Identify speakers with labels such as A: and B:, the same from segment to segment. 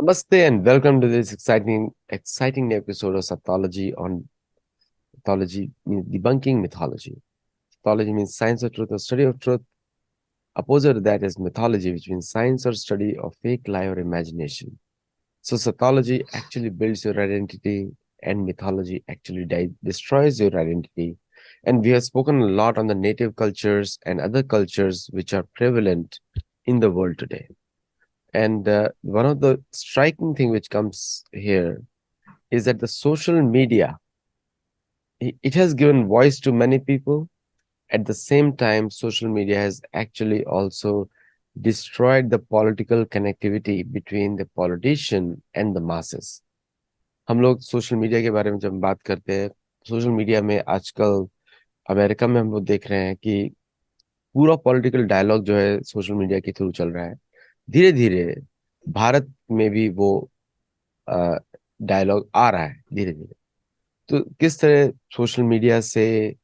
A: Namaste and welcome to this exciting new episode of Satology on mythology means debunking mythology. Mythology means science or truth or study of truth. Opposite of that is mythology, which means science or study of fake lie or imagination. So Satology actually builds your identity and mythology actually destroys your identity. And we have spoken a lot on the native cultures and other cultures which are prevalent in the world today. And one of the striking thing which comes here is that the social media, it has given voice to many people. At the same time, social media has actually also destroyed the political connectivity between the politician and the masses. हम लोग social media के बारे में जब बात करते हैं, social media में आजकल अमेरिका में हम लोग देख रहे हैं कि पूरा पॉलिटिकल डायलॉग जो है सोशल मीडिया के थ्रू चल रहा है। धीरे धीरे भारत में भी वो डायलॉग आ रहा है धीरे धीरे। तो किस तरह सोशल मीडिया से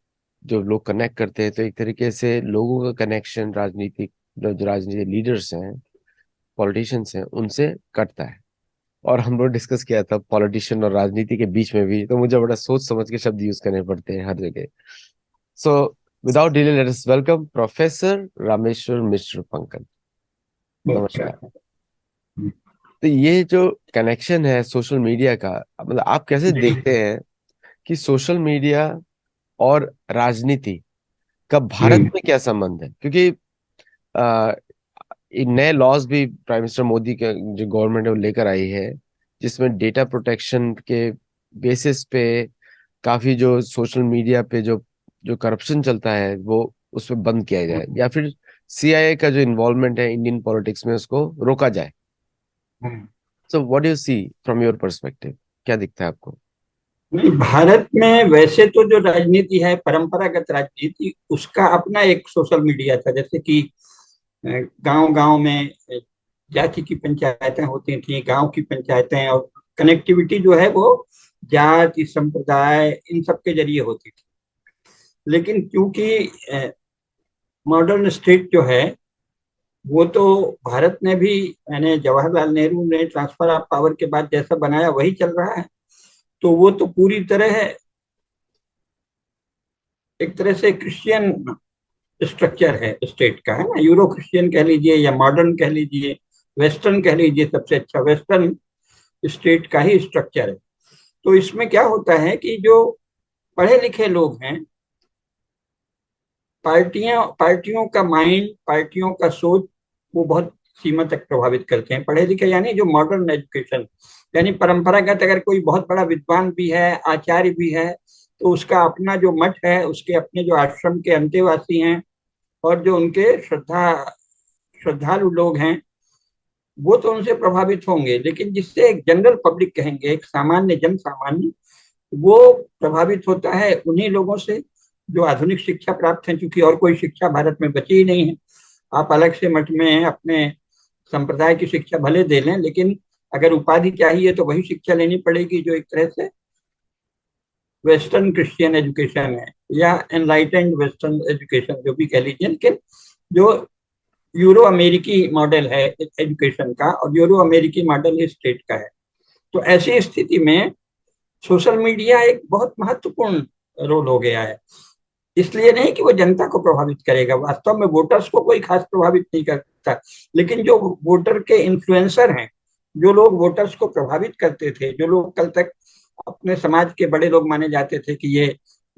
A: जो लोग कनेक्ट करते हैं, तो एक तरीके से लोगों का कनेक्शन राजनीतिक जो राजनीतिक लीडर्स हैं, पॉलिटिशियंस हैं, उनसे कटता है। और हम लोग डिस्कस किया था पॉलिटिशियन और राजनीति के बीच में भी, तो मुझे बड़ा सोच समझ के शब्द यूज करने पड़ते हैं हर जगह। So without delay let us welcome professor Rameshwar Mishra Pankaj. नमस्कार। तो ये जो कनेक्शन है सोशल मीडिया का, मतलब आप कैसे देखते हैं कि सोशल मीडिया और राजनीति का भारत में क्या संबंध है? क्योंकि आ, नए लॉज भी प्राइम मिनिस्टर मोदी के जो गवर्नमेंट है वो लेकर आई है, जिसमें डेटा प्रोटेक्शन के बेसिस पे काफी जो सोशल मीडिया पे जो जो करप्शन चलता है वो उस पर बंद किया जाए, या फिर सीआईए का जो इन्वॉल्वमेंट है इंडियन पॉलिटिक्स में उसको रोका जाए। So what do you see from your perspective, क्या दिखता है आपको?
B: नहीं, भारत में वैसे तो जो राजनीति है, परंपरागत राजनीति, उसका अपना एक सोशल मीडिया था। जैसे कि गांव गांव में जाति की पंचायतें होती थी, गांव की पंचायतें, और कनेक्टिविटी जो है वो जाति संप्रदाय इन सब के जरिए होती थी। लेकिन क्योंकि मॉडर्न स्टेट जो है वो तो भारत ने भी, मैंने जवाहरलाल नेहरू ने ट्रांसफर ऑफ पावर के बाद जैसा बनाया वही चल रहा है। तो वो तो पूरी तरह है, एक तरह से क्रिश्चियन स्ट्रक्चर है स्टेट का, है ना। यूरो क्रिश्चियन कह लीजिए या मॉडर्न कह लीजिए, वेस्टर्न कह लीजिए, सबसे अच्छा वेस्टर्न स्टेट का ही स्ट्रक्चर है। तो इसमें क्या होता है कि जो पढ़े लिखे लोग हैं, पार्टियां पार्टियों का माइंड, पार्टियों का सोच, वो बहुत सीमा तक प्रभावित करते हैं। पढ़े लिखे यानी जो मॉडर्न एजुकेशन, यानी परंपरागत, अगर कोई बहुत बड़ा विद्वान भी है, आचार्य भी है, तो उसका अपना जो मठ है, उसके अपने जो आश्रम के अंतेवासी हैं और जो उनके श्रद्धालु लोग हैं, वो तो उनसे प्रभावित होंगे। लेकिन जिससे एक जनरल पब्लिक कहेंगे, एक सामान्य जन सामान्य, वो प्रभावित होता है उन्हीं लोगों से जो आधुनिक शिक्षा प्राप्त है, क्योंकि और कोई शिक्षा भारत में बची ही नहीं है। आप अलग से मठ में अपने संप्रदाय की शिक्षा भले दे लें, लेकिन अगर उपाधि चाहिए तो वही शिक्षा लेनी पड़ेगी जो एक तरह से वेस्टर्न क्रिश्चियन एजुकेशन है, या एनलाइटेंड वेस्टर्न एजुकेशन जो भी कह लीजिए। लेकिन जो यूरो अमेरिकी मॉडल है एजुकेशन का, और यूरो अमेरिकी मॉडल ही स्टेट का है। तो ऐसी स्थिति में सोशल मीडिया एक बहुत महत्वपूर्ण रोल हो गया है। इसलिए नहीं कि वो जनता को प्रभावित करेगा, वास्तव में वोटर्स को कोई खास प्रभावित नहीं करता, लेकिन जो वोटर के इन्फ्लुएंसर हैं, जो लोग वोटर्स को प्रभावित करते थे, जो लोग कल तक अपने समाज के बड़े लोग माने जाते थे कि ये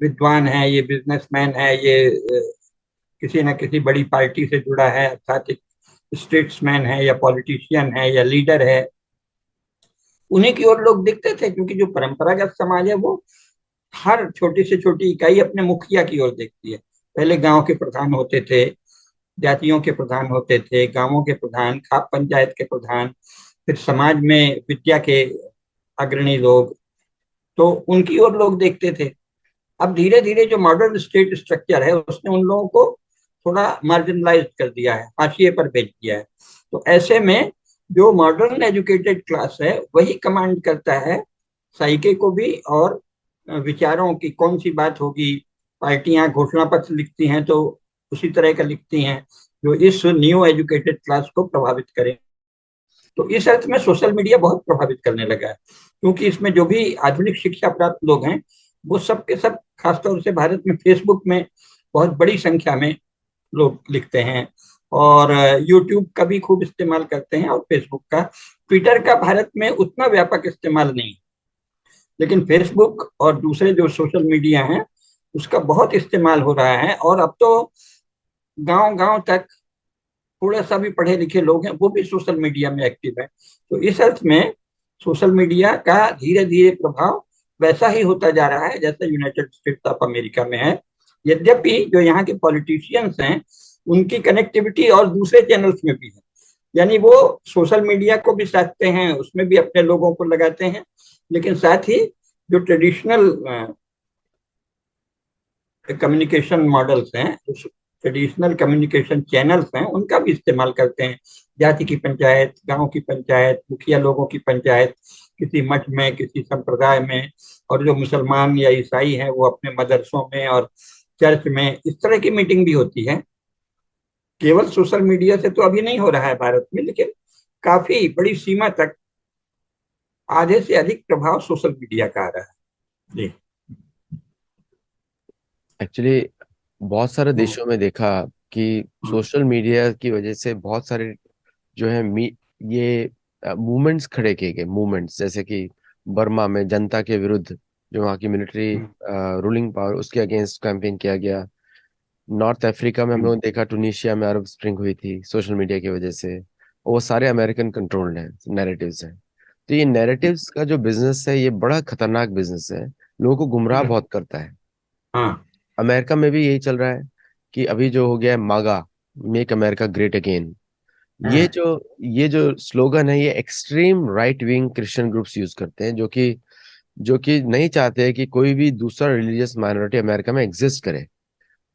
B: विद्वान है, ये बिजनेसमैन है, ये किसी न किसी बड़ी पार्टी से जुड़ा है, अर्थात एक स्टेट्समैन है या पॉलिटिशियन है या लीडर है, उन्हीं की ओर लोग दिखते थे। क्योंकि जो परंपरागत समाज है वो हर छोटी से छोटी इकाई अपने मुखिया की ओर देखती है। पहले गांव के प्रधान होते थे, जातियों के प्रधान होते थे, गांवों के प्रधान, खाप पंचायत के प्रधान, फिर समाज में विद्या के अग्रणी लोग, तो उनकी ओर लोग देखते थे। अब धीरे धीरे जो मॉडर्न स्टेट स्ट्रक्चर है उसने उन लोगों को थोड़ा मार्जिनलाइज कर दिया है, हाशिए पर भेज दिया है। तो ऐसे में जो मॉडर्न एजुकेटेड क्लास है वही कमांड करता है साइके को भी, और विचारों की कौन सी बात होगी। पार्टियां घोषणा पत्र लिखती हैं तो उसी तरह का लिखती हैं जो इस न्यू एजुकेटेड क्लास को प्रभावित करे। तो इस अर्थ में सोशल मीडिया बहुत प्रभावित करने लगा है, क्योंकि इसमें जो भी आधुनिक शिक्षा प्राप्त लोग हैं वो सब के सब, खासतौर से भारत में फेसबुक में बहुत बड़ी संख्या में लोग लिखते हैं, और यूट्यूब का भी खूब इस्तेमाल करते हैं, और फेसबुक का। ट्विटर का भारत में उतना व्यापक इस्तेमाल नहीं, लेकिन फेसबुक और दूसरे जो सोशल मीडिया हैं उसका बहुत इस्तेमाल हो रहा है। और अब तो गांव गांव तक थोड़ा सा भी पढ़े लिखे लोग हैं वो भी सोशल मीडिया में एक्टिव है। तो इस अर्थ में सोशल मीडिया का धीरे धीरे प्रभाव वैसा ही होता जा रहा है जैसा यूनाइटेड स्टेट्स ऑफ अमेरिका में है। यद्यपि जो यहाँ के पॉलिटिशियंस हैं उनकी कनेक्टिविटी और दूसरे चैनल्स में भी है, यानी वो सोशल मीडिया को भी साधते हैं, उसमें भी अपने लोगों को लगाते हैं, लेकिन साथ ही जो ट्रेडिशनल कम्युनिकेशन मॉडल्स हैं, जो ट्रेडिशनल कम्युनिकेशन चैनल्स हैं, उनका भी इस्तेमाल करते हैं। जाति की पंचायत, गांव की पंचायत, मुखिया लोगों की पंचायत, किसी मठ में, किसी संप्रदाय में, और जो मुसलमान या ईसाई हैं वो अपने मदरसों में और चर्च में, इस तरह की मीटिंग भी होती है। केवल सोशल मीडिया से तो अभी नहीं हो रहा है भारत में, लेकिन काफी बड़ी सीमा तक आधे से अधिक प्रभाव सोशल मीडिया का आ रहा है जी।
A: एक्चुअली बहुत सारे
B: हम्म,
A: देशों में देखा कि
B: हम्म,
A: सोशल मीडिया की वजह से बहुत सारे जो है ये मूवमेंट्स खड़े किए गए, मूवमेंट्स जैसे कि बर्मा में जनता के विरुद्ध जो वहाँ की मिलिट्री
B: हम्म,
A: रूलिंग पावर, उसके अगेंस्ट कैंपेन किया गया। नॉर्थ अफ्रीका में हम
B: हम्म,
A: लोगों ने देखा, टूनिशिया में अरब स्प्रिंग हुई थी सोशल मीडिया की वजह से। और वो सारे अमेरिकन कंट्रोल्ड हैं, नैरेटिव्स हैं। तो ये नैरेटिव्स का जो बिजनेस है ये बड़ा खतरनाक बिजनेस है, लोगों को गुमराह
B: हम्म,
A: बहुत करता है।
B: हाँ,
A: अमेरिका में भी यही चल रहा है कि अभी जो हो गया है मागा, मेक अमेरिका ग्रेट अगेन, ये
B: हाँ,
A: जो ये जो स्लोगन है ये extreme right wing Christian groups use करते हैं, जो कि नहीं चाहते हैं कि कोई भी दूसरा रिलीजियस माइनॉरिटी अमेरिका में एग्जिस्ट करे।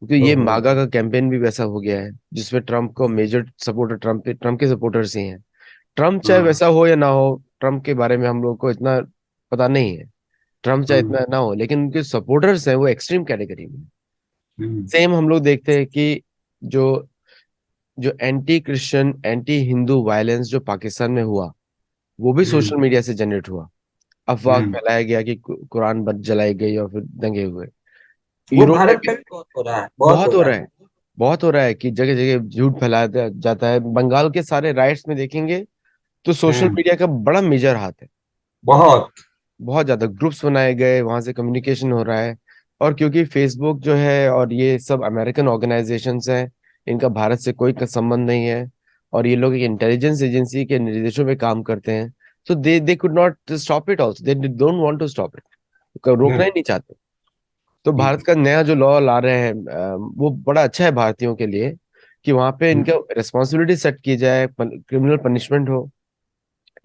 A: क्योंकि ये
B: ओहो,
A: मागा का कैंपेन भी वैसा हो गया है जिसमें ट्रम्प को मेजर सपोर्टर, ट्रम्प के सपोर्टर्स ही हैं। ट्रम्प चाहे
B: हाँ,
A: वैसा हो या ना हो, ट्रम्प के बारे में हम लोग को इतना पता नहीं है। ट्रम्प चाहे
B: हम्म,
A: इतना ना हो, लेकिन उनके सपोर्टर्स हैं वो एक्सट्रीम कैटेगरी में।
B: हम्म,
A: सेम हम लोग देखते हैं कि जो जो anti Christian, anti Hindu violence जो पाकिस्तान में हुआ, वो भी सोशल
B: हम्म,
A: मीडिया से जनरेट हुआ। अफवाह
B: हम्म।
A: फैलाया गया कि कुरान बद जलाई गई और फिर दंगे हुए।
B: वो
A: यूरोप में
B: भारत
A: भी
B: में भी बहुत हो रहा है, बहुत हो
A: बहुत हो
B: रहा
A: रहा
B: है।
A: है, बहुत हो रहा है कि जगह जगह झूठ फैलाया जाता है। बंगाल के सारे राइट्स में देखेंगे तो सोशल
B: हम्म,
A: मीडिया का बड़ा मेजर हाथ है।
B: बहुत।
A: बहुत ज्यादा ग्रुप्स बनाए गए, वहां से कम्युनिकेशन हो रहा है। और क्योंकि फेसबुक जो है और ये सब अमेरिकन ऑर्गेनाइजेशंस हैं, इनका भारत से कोई संबंध नहीं है, और ये लोग एक इंटेलिजेंस एजेंसी के निर्देशों में काम करते हैं। तो they could not stop it also, they don't want to stop it, रोकना
B: हम्म,
A: ही नहीं चाहते। तो
B: हम्म,
A: भारत का नया जो लॉ ला रहे हैं वो बड़ा अच्छा है भारतीयों के लिए, कि वहां पे
B: हम्म,
A: इनका रिस्पॉन्सिबिलिटी सेट की जाए, क्रिमिनल पनिशमेंट हो।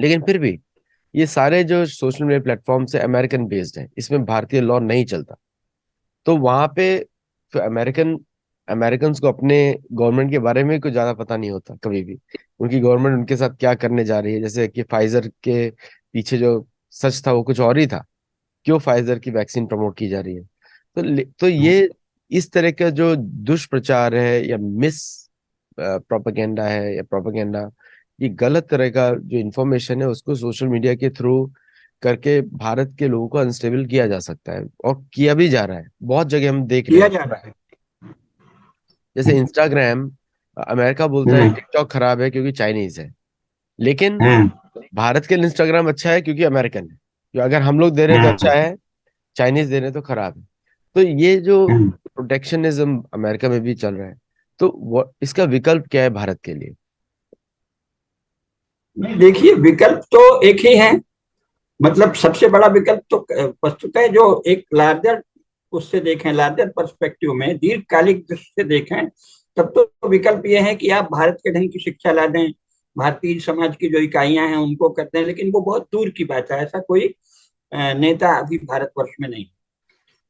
A: लेकिन फिर भी ये सारे जो सोशल मीडिया प्लेटफॉर्म है अमेरिकन बेस्ड है, इसमें भारतीय लॉ नहीं चलता। तो वहां पे तो अमेरिकन को अपने गवर्नमेंट के बारे में कुछ ज्यादा पता नहीं होता कभी भी। उनकी गवर्नमेंट उनके साथ क्या करने जा रही है, जैसे कि फाइजर के पीछे जो सच था वो कुछ और ही था, क्यों फाइजर की वैक्सीन प्रमोट की जा रही है। तो
B: हम्म।
A: ये इस तरह का जो दुष्प्रचार है या मिस प्रोपेगेंडा है या प्रोपेगेंडा, ये गलत तरह का जो इन्फॉर्मेशन है उसको सोशल मीडिया के थ्रू करके भारत के लोगों को अनस्टेबल किया जा सकता है, और किया भी जा रहा है। बहुत जगह हम देख रहे
B: किया
A: हैं,
B: जा रहा है।
A: जैसे इंस्टाग्राम, अमेरिका बोलता है
B: हम्म,
A: टिकटॉक खराब है क्योंकि चाइनीज है, लेकिन
B: हम्म,
A: भारत के लिए इंस्टाग्राम अच्छा है क्योंकि अमेरिकन है। तो अगर हम लोग दे रहे हैं तो अच्छा
B: हम्म,
A: है, चाइनीज दे रहे हैं तो खराब है। तो ये जो
B: हम्म।
A: प्रोटेक्शनिज्म अमेरिका में भी चल रहा है, तो इसका विकल्प क्या है भारत के लिए?
B: नहीं, देखिए, विकल्प तो एक ही है। मतलब सबसे बड़ा विकल्प तो वस्तुतः जो एक लार्जर उससे देखें, लार्जर पर्सपेक्टिव में, दीर्घकालिक दृष्टि से देखें, तब तो विकल्प ये है कि आप भारत के ढंग की शिक्षा ला दें, भारतीय समाज की जो इकाइयां हैं उनको कर दें, लेकिन वो बहुत दूर की बात है। ऐसा कोई नेता अभी भारतवर्ष में नहीं।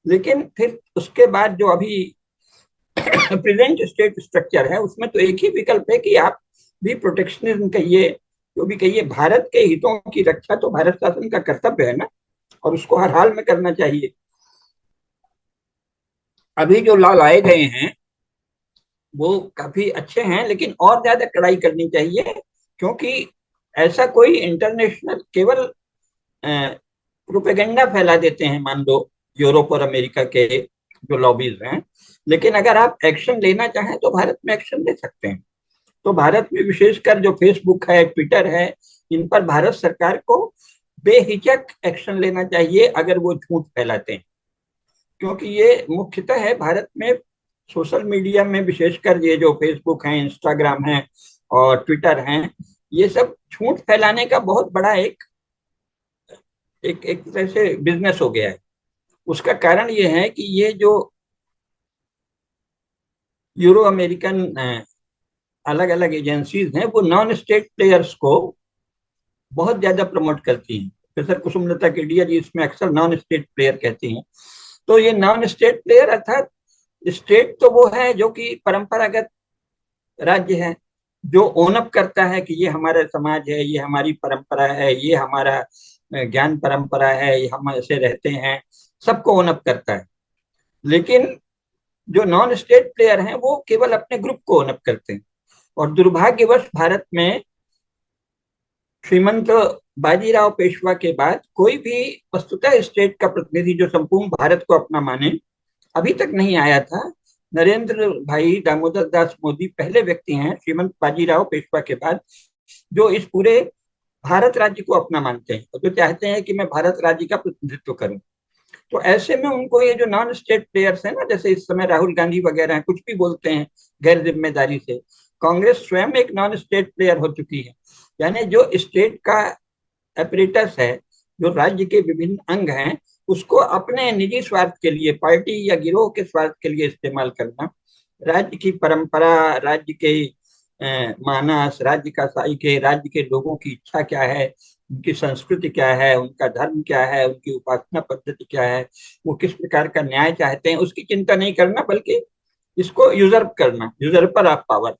B: लेकिन फिर उसके बाद जो अभी प्रेजेंट स्टेट स्ट्रक्चर है उसमें तो एक ही विकल्प है कि आप भी प्रोटेक्शनिज्म कहिए, जो भी कहिए, भारत के हितों की रक्षा तो भारत शासन का कर्तव्य है ना, और उसको हर हाल में करना चाहिए। अभी जो लॉ लाए गए हैं वो काफी अच्छे हैं, लेकिन और ज्यादा कड़ाई करनी चाहिए, क्योंकि ऐसा कोई इंटरनेशनल केवल प्रोपेगेंडा फैला देते हैं, मान लो यूरोप और अमेरिका के जो लॉबीज हैं, लेकिन अगर आप एक्शन लेना चाहें तो भारत में एक्शन ले सकते हैं। तो भारत में विशेषकर जो फेसबुक है, ट्विटर है, इन पर भारत सरकार को बेहिचक एक्शन लेना चाहिए अगर वो झूठ फैलाते हैं, क्योंकि ये मुख्यतः है भारत में सोशल मीडिया में, विशेषकर ये जो फेसबुक है, इंस्टाग्राम है और ट्विटर है, ये सब झूठ फैलाने का बहुत बड़ा एक एक एक तरह से बिजनेस हो गया है। उसका कारण ये है कि ये जो यूरो अमेरिकन अलग अलग एजेंसीज हैं, वो नॉन स्टेट प्लेयर्स को बहुत ज्यादा प्रमोट करती हैं। प्रोफेसर कुसुमलता केडिया जी इसमें अक्सर नॉन स्टेट प्लेयर कहती हैं। तो ये नॉन स्टेट प्लेयर अर्थात, स्टेट तो वो है जो कि परंपरागत राज्य है, जो ओनअप करता है कि ये हमारा समाज है, ये हमारी परंपरा है, ये हमारा ज्ञान परंपरा है, ये हम ऐसे रहते हैं, सबको ओनअप करता है। लेकिन जो नॉन स्टेट प्लेयर हैं वो केवल अपने ग्रुप को ओनअप करते हैं। और दुर्भाग्यवश भारत में श्रीमंत बाजीराव पेशवा के बाद कोई भी वस्तुतः स्टेट का प्रतिनिधि जो संपूर्ण भारत को अपना माने, अभी तक नहीं आया था। नरेंद्र भाई दामोदर दास मोदी पहले व्यक्ति हैं श्रीमंत बाजीराव पेशवा के बाद जो इस पूरे भारत राज्य को अपना मानते हैं और जो चाहते हैं कि मैं भारत राज्य का प्रतिनिधित्व करूं। तो ऐसे में उनको ये जो नॉन स्टेट प्लेयर्स हैं ना, जैसे इस समय राहुल गांधी वगैरह हैं, कुछ भी बोलते हैं गैर जिम्मेदारी से। कांग्रेस स्वयं एक नॉन स्टेट प्लेयर हो चुकी है, यानी जो स्टेट का एपरेटस है, जो राज्य के विभिन्न अंग हैं, उसको अपने निजी स्वार्थ के लिए, पार्टी या गिरोह के स्वार्थ के लिए इस्तेमाल करना, राज्य की परंपरा, राज्य के मानस, राज्य का साइके, राज्य के लोगों की इच्छा क्या है, उनकी संस्कृति क्या है, उनका धर्म क्या है, उनकी उपासना पद्धति क्या है, वो किस प्रकार का न्याय चाहते हैं, उसकी चिंता नहीं करना, बल्कि इसको यूजर्प करना, यूजर्पर ऑफ पावर,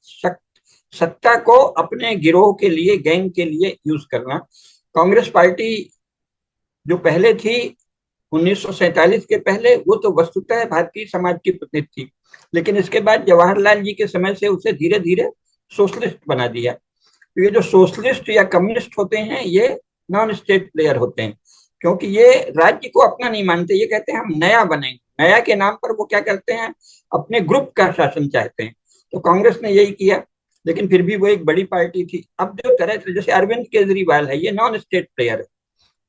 B: सत्ता को अपने गिरोह के लिए, गैंग के लिए यूज करना। कांग्रेस पार्टी जो पहले थी 1947 के पहले, वो तो वस्तुतः भारतीय समाज की प्रतिनिधि थी, लेकिन इसके बाद जवाहरलाल जी के समय से उसे धीरे धीरे सोशलिस्ट बना दिया। तो ये जो सोशलिस्ट या कम्युनिस्ट होते हैं, ये नॉन स्टेट प्लेयर होते हैं, क्योंकि ये राज्य को अपना नहीं मानते। ये कहते हैं हम नया बनेंगे, नया के नाम पर वो क्या करते हैं, अपने ग्रुप का शासन चाहते हैं। तो कांग्रेस ने यही किया, लेकिन फिर भी वो एक बड़ी पार्टी थी। अब जो तरह जैसे अरविंद केजरीवाल है, ये नॉन स्टेट प्लेयर है।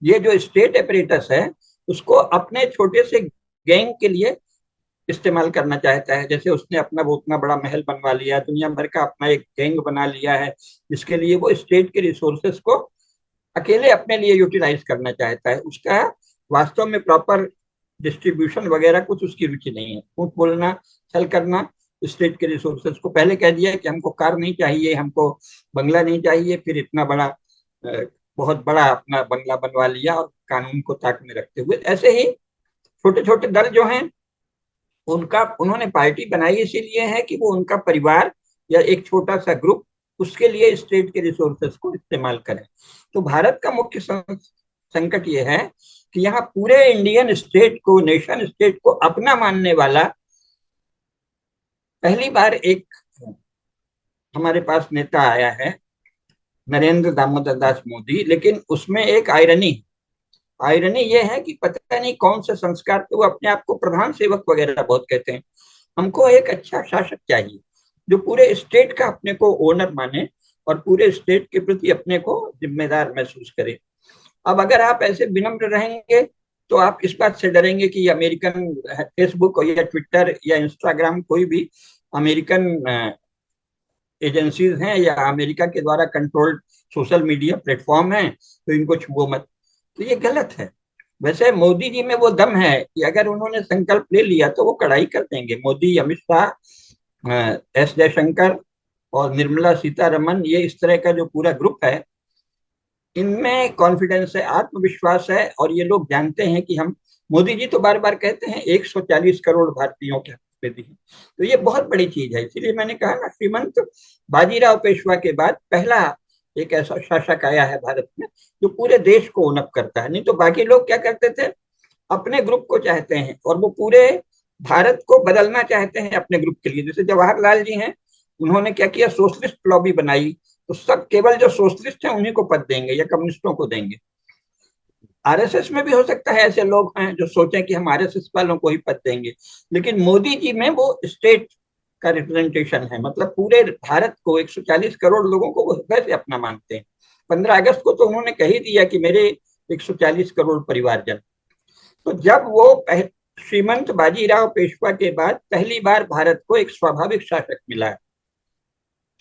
B: ये जो स्टेट एपरेटस है, उसको अपने छोटे से गैंग के लिए इस्तेमाल करना चाहता है। जैसे उसने अपना वो उतना बड़ा महल बनवा लिया, दुनिया भर का अपना एक गैंग बना लिया है, जिसके लिए वो स्टेट के रिसोर्सेस को अकेले अपने लिए यूटिलाइज करना चाहता है। उसका वास्तव में प्रॉपर डिस्ट्रीब्यूशन वगैरह कुछ उसकी रुचि नहीं है। झूठ बोलना, छल करना, स्टेट के रिसोर्सेस को पहले कह दिया कि हमको कार नहीं चाहिए, हमको बंगला नहीं चाहिए, फिर इतना बड़ा बहुत बड़ा अपना बंगला बनवा लिया और कानून को ताक में रखते हुए। ऐसे ही छोटे छोटे दल जो हैं, उनका उन्होंने पार्टी बनाई इसीलिए है कि वो उनका परिवार या एक छोटा सा ग्रुप उसके लिए स्टेट के रिसोर्सेस को इस्तेमाल करें। तो भारत का मुख्य संकट ये है कि यहाँ पूरे इंडियन स्टेट को, नेशन स्टेट को अपना मानने वाला पहली बार एक हमारे पास नेता आया है, नरेंद्र दामोदर दास मोदी। लेकिन उसमें एक आयरनी, आयरनी ये है कि पता नहीं कौन से संस्कार पे वो अपने आप को प्रधान सेवक वगैरह बहुत कहते हैं। हमको एक अच्छा शासक चाहिए जो पूरे स्टेट का अपने को ओनर माने और पूरे स्टेट के प्रति अपने को जिम्मेदार महसूस करे। अब अगर आप ऐसे विनम्र रहेंगे तो आप इस बात से डरेंगे कि अमेरिकन फेसबुक या ट्विटर या इंस्टाग्राम कोई भी अमेरिकन एजेंसीज हैं या अमेरिका के द्वारा कंट्रोल्ड सोशल मीडिया प्लेटफॉर्म है, तो इनको छुओ मत। तो ये गलत है। वैसे मोदी जी में वो दम है कि अगर उन्होंने संकल्प ले लिया तो वो कड़ाई कर देंगे। मोदी, अमित शाह, एस जयशंकर और निर्मला सीतारमन, ये इस तरह का जो पूरा ग्रुप है, इनमें कॉन्फिडेंस है, आत्मविश्वास है, और ये लोग जानते हैं कि हम, मोदी जी तो बार बार कहते हैं 140 करोड़ भारतीयों के प्रतिनिधि हैं। तो ये बहुत बड़ी चीज है। इसीलिए मैंने कहा ना, श्रीमंत बाजीराव पेशवा के बाद पहला एक ऐसा शासक आया है भारत में जो पूरे देश को ओनअप करता है। नहीं तो बाकी लोग क्या करते थे, अपने ग्रुप को चाहते हैं और वो पूरे भारत को बदलना चाहते हैं अपने ग्रुप के लिए। जैसे जवाहरलाल जी हैं, उन्होंने क्या किया, सोशलिस्ट लॉबी बनाई, तो सब केवल जो सोशलिस्ट हैं उन्हीं को पद देंगे या कम्युनिस्टों को देंगे। आरएसएस में भी हो सकता है ऐसे लोग हैं जो सोचें कि हम आरएसएस वालों को ही पद देंगे, लेकिन मोदी जी में वो स्टेट का रिप्रेजेंटेशन है, मतलब पूरे भारत को, 140 करोड़ लोगों को वो वैसे अपना मानते हैं। 15 अगस्त को तो उन्होंने कह ही दिया कि मेरे 140 करोड़ परिवारजन। तो जब वो श्रीमंत बाजीराव पेशवा के बाद पहली बार भारत को एक स्वाभाविक शासक मिला है,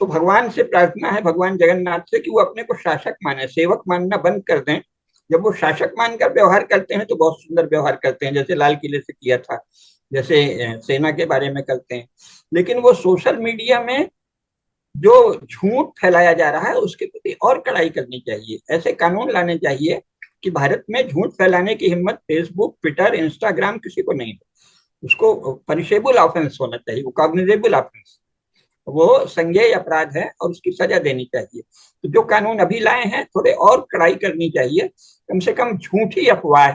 B: तो भगवान से प्रार्थना है, भगवान जगन्नाथ से, कि वो अपने को शासक माने, सेवक मानना बंद कर दें। जब वो शासक मानकर व्यवहार करते हैं तो बहुत सुंदर व्यवहार करते हैं, जैसे लाल किले से किया था, जैसे सेना के बारे में करते हैं। लेकिन वो सोशल मीडिया में जो झूठ फैलाया जा रहा है उसके प्रति और कड़ाई करनी चाहिए। ऐसे कानून लाने चाहिए कि भारत में झूठ फैलाने की हिम्मत फेसबुक, ट्विटर, इंस्टाग्राम किसी को नहीं हो। उसको पनिशेबल ऑफेंस होना चाहिए, वो कॉग्निजेबल ऑफेंस, वो संज्ञेय अपराध है और उसकी सजा देनी चाहिए। तो जो कानून अभी लाए हैं थोड़े और कड़ाई करनी चाहिए। कम से कम झूठी अफवाह,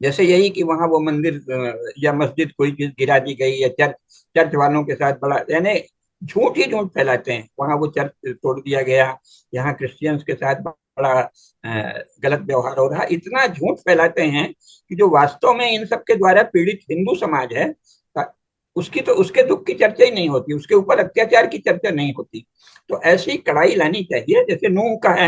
B: जैसे यही कि वहां वो मंदिर या मस्जिद कोई चीज गिरा दी गई, या चर्च, चर्च वालों के साथ बड़ा, यानी झूठ ही झूठ फैलाते हैं, वहां वो चर्च तोड़ दिया गया, यहाँ क्रिश्चियंस के साथ बड़ा गलत व्यवहार हो रहा, इतना झूठ फैलाते हैं कि जो वास्तव में इन सब के द्वारा पीड़ित हिंदू समाज है, उसकी तो, उसके दुख की चर्चा ही नहीं होती, उसके ऊपर अत्याचार की चर्चा नहीं होती। तो ऐसी कड़ाई लानी चाहिए, जैसे नूह का है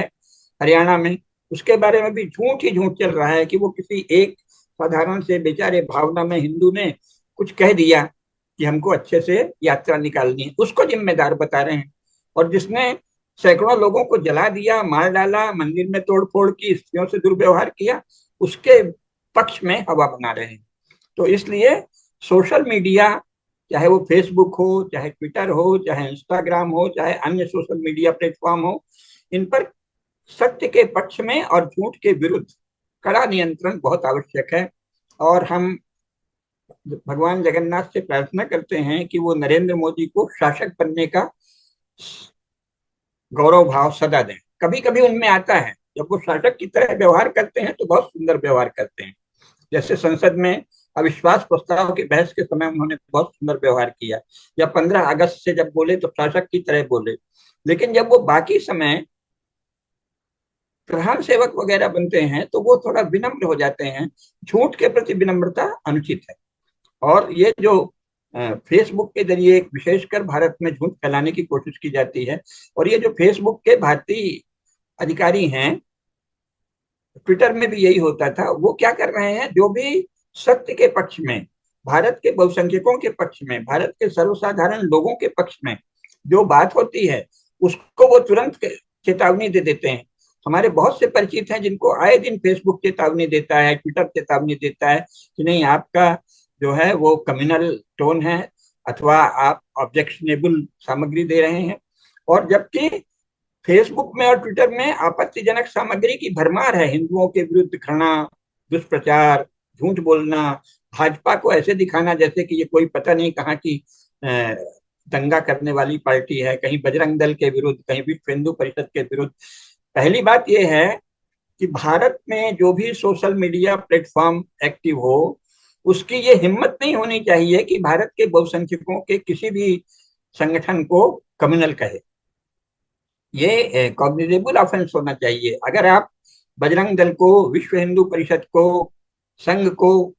B: हरियाणा में, उसके बारे में भी झूठ ही झूठ चल रहा है कि वो किसी एक साधारण से बेचारे भावना में हिंदू ने कुछ कह दिया कि हमको अच्छे से यात्रा निकालनी है, उसको जिम्मेदार बता रहे हैं। और जिसने सैकड़ों लोगों को जला दिया, मार डाला, मंदिर में तोड़फोड़ की, स्त्रियों से दुर्व्यवहार किया, उसके पक्ष में हवा बना रहे हैं। तो इसलिए सोशल मीडिया, चाहे वो फेसबुक हो, चाहे ट्विटर हो, चाहे इंस्टाग्राम हो, चाहे अन्य सोशल मीडिया प्लेटफॉर्म हो, इन पर सत्य के पक्ष में और झूठ के विरुद्ध कड़ा नियंत्रण बहुत आवश्यक है। और हम भगवान जगन्नाथ से प्रार्थना करते हैं कि वो नरेंद्र मोदी को शासक बनने का गौरव भाव सदा दें। कभी कभी उनमें आता है, जब वो शासक की तरह व्यवहार करते हैं तो बहुत सुंदर व्यवहार करते हैं, जैसे संसद में अविश्वास प्रस्ताव की बहस के समय उन्होंने बहुत सुंदर व्यवहार किया, या 15 अगस्त से जब बोले तो शासक की तरह बोले। लेकिन जब वो बाकी समय प्रधान सेवक वगैरह बनते हैं तो वो थोड़ा विनम्र हो जाते हैं। झूठ के प्रति विनम्रता अनुचित है। और ये जो फेसबुक के जरिए विशेषकर भारत में झूठ फैलाने की कोशिश की जाती है, और ये जो फेसबुक के भारतीय अधिकारी हैं, ट्विटर में भी यही होता था, वो क्या कर रहे हैं, जो भी सत्य के पक्ष में, भारत के बहुसंख्यकों के पक्ष में, भारत के सर्वसाधारण लोगों के पक्ष में जो बात होती है, उसको वो तुरंत चेतावनी दे देते हैं। हमारे बहुत से परिचित हैं जिनको आए दिन फेसबुक चेतावनी देता है, ट्विटर चेतावनी देता है कि नहीं, आपका जो है वो कम्युनल टोन है, अथवा आप ऑब्जेक्शनेबल सामग्री दे रहे हैं। और जबकि फेसबुक में और ट्विटर में आपत्तिजनक सामग्री की भरमार है, हिंदुओं के विरुद्ध घृणा, दुष्प्रचार, झूठ बोलना, भाजपा को ऐसे दिखाना जैसे कि ये कोई पता नहीं कहाँ की दंगा करने वाली पार्टी है, कहीं बजरंग दल के विरुद्ध, कहीं विश्व हिंदू परिषद के विरुद्ध। पहली बात यह है कि भारत में जो भी सोशल मीडिया प्लेटफॉर्म एक्टिव हो, उसकी ये हिम्मत नहीं होनी चाहिए कि भारत के बहुसंख्यकों के किसी भी संगठन को कम्युनल कहे। ये कॉग्निजेबल ऑफेंस होना चाहिए। अगर आप बजरंग दल को, विश्व हिंदू परिषद को, संघ को,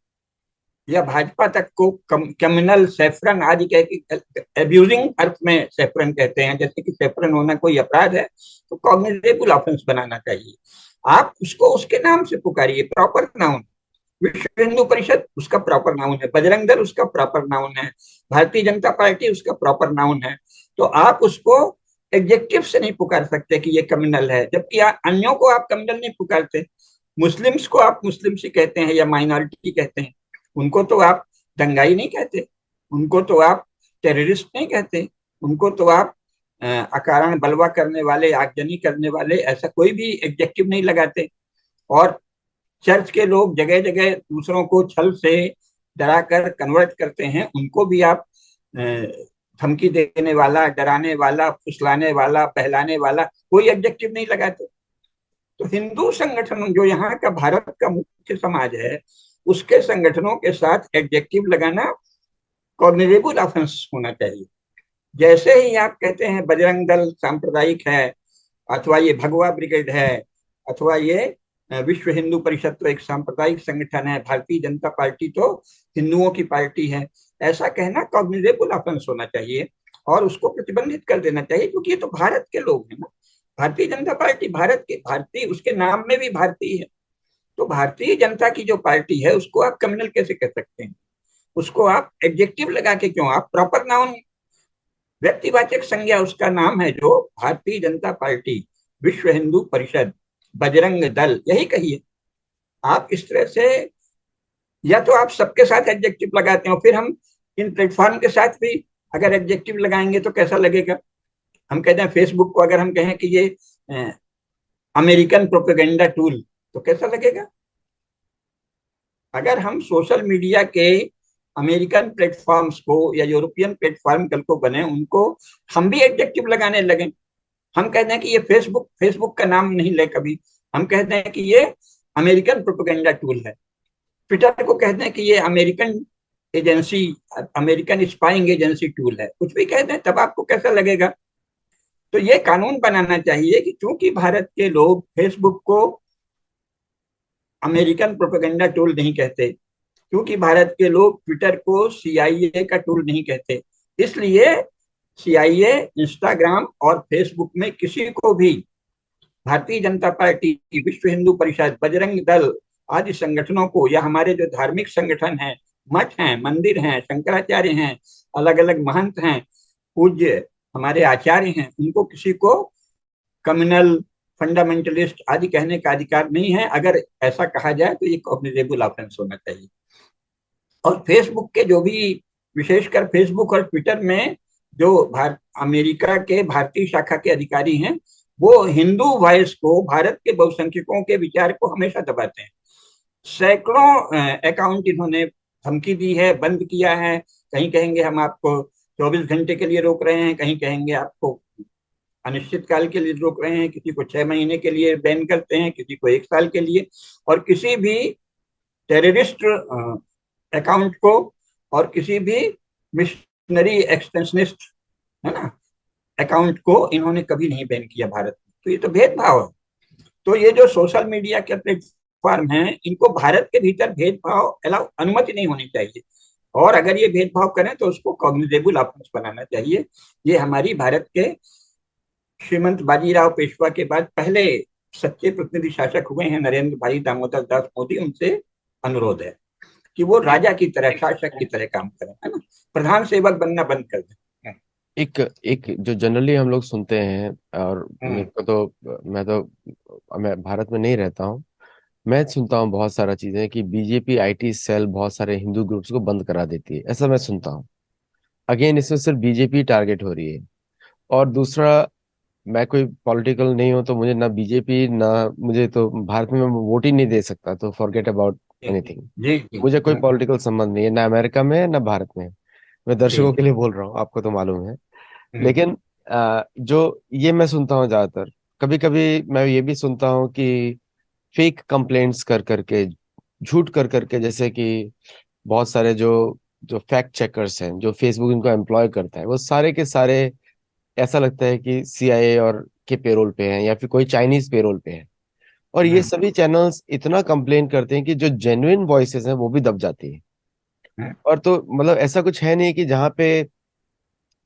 B: या भाजपा तक को कम्युनल, सैफरन आदि कह के, एब्यूजिंग अर्थ में सैफरन कहते हैं, जैसे कि सैफरन होना कोई अपराध है, तो कॉग्निजेबल ऑफेंस बनाना चाहिए। आप उसको उसके नाम से पुकारिए, प्रॉपर नाउन। विश्व हिंदू परिषद उसका प्रॉपर नाउन है, बजरंग दल उसका प्रॉपर नाउन है, भारतीय जनता पार्टी उसका प्रॉपर नाउन है। तो आप उसको एडजेक्टिव से नहीं पुकार सकते कि ये कम्युनल है, जबकि अन्यों को आप कम्युनल नहीं पुकारते। मुस्लिम्स को आप मुस्लिम्स ही कहते हैं या माइनॉरिटी कहते हैं, उनको तो आप दंगाई नहीं कहते, उनको तो आप टेररिस्ट नहीं कहते, उनको तो आप अकारण बलवा करने वाले, आगजनी करने वाले, ऐसा कोई भी एडजेक्टिव नहीं लगाते। और चर्च के लोग जगह जगह दूसरों को छल से डराकर कन्वर्ट करते हैं, उनको भी आप धमकी देने वाला, डराने वाला, फुसलाने वाला, बहलाने वाला कोई एडजेक्टिव नहीं लगाते। तो हिंदू संगठन जो यहाँ का भारत का मुख्य समाज है, उसके संगठनों के साथ एडजेक्टिव लगाना कॉग्निजेबल ऑफेंस होना चाहिए। जैसे ही आप कहते हैं बजरंग दल सांप्रदायिक है, अथवा ये भगवा ब्रिगेड है, अथवा ये विश्व हिंदू परिषद तो एक सांप्रदायिक संगठन है, भारतीय जनता पार्टी तो हिंदुओं की पार्टी है, ऐसा कहना कॉग्निजेबल ऑफेंस होना चाहिए और उसको प्रतिबंधित कर देना चाहिए, क्योंकि ये तो भारत के लोग हैं ना। भारतीय जनता पार्टी भारत के, भारतीय उसके नाम में भी भारतीय है। तो भारतीय जनता की जो पार्टी है उसको आप कम्युनल कैसे कह सकते हैं? उसको आप एडजेक्टिव लगा के क्यों, आप प्रॉपर नाउन, व्यक्तिवाचक संज्ञा उसका नाम है जो भारतीय जनता पार्टी, विश्व हिंदू परिषद, बजरंग दल, यही कहिए। आप इस तरह से, या तो आप सबके साथ एडजेक्टिव लगाते हो, फिर हम इन प्लेटफॉर्म के साथ भी अगर एडजेक्टिव लगाएंगे तो कैसा लगेगा? हम कहते हैं फेसबुक को अगर हम कहें कि ये अमेरिकन प्रोपेगेंडा टूल, तो कैसा लगेगा? अगर हम सोशल मीडिया के अमेरिकन प्लेटफॉर्म्स को या यूरोपियन प्लेटफॉर्म कल को बने उनको हम भी एडजेक्टिव लगाने लगे, हम कहते हैं कि ये फेसबुक, फेसबुक का नाम नहीं ले कभी, हम कहते हैं कि ये अमेरिकन प्रोपेगेंडा टूल है। ट्विटर को कहते हैं कि ये American agency, American spying agency tool है, कुछ भी कहते हैं, तब आपको कैसा लगेगा? तो ये कानून बनाना चाहिए कि चूंकि भारत के लोग फेसबुक को अमेरिकन प्रोपेगेंडा टूल नहीं कहते, क्योंकि भारत के लोग ट्विटर को सीआईए का टूल नहीं कहते, इसलिए सीआईए, इंस्टाग्राम और फेसबुक में किसी को भी भारतीय जनता पार्टी, विश्व हिंदू परिषद, बजरंग दल आदि संगठनों को, या हमारे जो धार्मिक संगठन हैं, मठ हैं, मंदिर हैं, शंकराचार्य हैं, अलग अलग महंत हैं, पूज्य हमारे आचार्य हैं, उनको किसी को कम्युनल, फंडामेंटलिस्ट आदि कहने का अधिकार नहीं है। अगर ऐसा कहा जाए तो ये कॉग्निजेबल ऑफेंस होना चाहिए। और फेसबुक के जो भी, विशेषकर फेसबुक और ट्विटर में जो भारत अमेरिका के भारतीय शाखा के अधिकारी हैं, वो हिंदू वॉइस को, भारत के बहुसंख्यकों के विचार को हमेशा दबाते हैं। सैकड़ों अकाउंट इन्होंने धमकी दी है, बंद किया है, कहीं कहेंगे हम आपको 24 घंटे के लिए रोक रहे हैं, कहीं कहेंगे आपको अनिश्चित काल के लिए रोक रहे हैं, किसी को 6 महीने के लिए बैन करते हैं, किसी को 1 साल के लिए। और किसी भी टेररिस्ट अकाउंट को और किसी भी मिशनरी एक्सटेंशनिस्ट, है ना, अकाउंट को इन्होंने कभी नहीं बैन किया भारत में। तो ये तो भेदभाव है। तो ये जो सोशल मीडिया के प्लेटफॉर्म हैं, इनको भारत के भीतर भेदभाव अलाउ, अनुमति नहीं होनी चाहिए। और अगर ये भेदभाव करें तो उसको कॉग्निजेबल ऑफेंस बनाना चाहिए। ये हमारी भारत के श्रीमंत बाजीराव पेशवा के बाद पहले सच्चे प्रतिनिधि शासक हुए हैं नरेंद्र भाई दामोदर दास मोदी, उनसे अनुरोध है कि वो राजा की तरह, शासक की तरह काम करें, है ना, प्रधान सेवक बनना बंद कर दें।
A: एक एक जो जनरली हम लोग सुनते हैं, और मेरे को तो, मैं भारत में नहीं रहता हूँ, मैं सुनता हूँ बहुत सारा चीजें कि बीजेपी आईटी सेल बहुत सारे हिंदू ग्रुप्स को बंद करा देती है, ऐसा मैं सुनता हूँ। अगेन इसमें सिर्फ बीजेपी टारगेट हो रही है। और दूसरा, मैं कोई पॉलिटिकल नहीं हूँ, तो मुझे ना बीजेपी, ना मुझे तो भारत में मैं वोट ही नहीं दे सकता, तो फॉरगेट अबाउट
B: जी
A: एनीथिंग।
B: जी जी।
A: मुझे कोई पॉलिटिकल संबंध नहीं है, ना अमेरिका में है ना भारत में। मैं
B: जी
A: दर्शकों के लिए बोल रहा हूँ, आपको तो मालूम है।
B: हम्म,
A: लेकिन जो ये मैं सुनता हूँ ज्यादातर, कभी कभी मैं ये भी सुनता हूँ कि फेक कंप्लेंट्स कर करके, झूठ कर करके, जैसे कि बहुत सारे जो जो फैक्ट चेकर्स हैं, जो फेसबुक इनको एम्प्लॉय करता है, वो सारे के सारे, ऐसा लगता है कि सीआईए और के पेरोल पे हैं या फिर कोई चाइनीज पेरोल पे है। और ये
B: हम्म,
A: सभी चैनल्स इतना कंप्लेन करते हैं कि जो जेन्युइन वॉइसेस हैं वो भी दब जाती है।
B: हम्म,
A: और तो मतलब ऐसा कुछ है नहीं कि जहाँ पे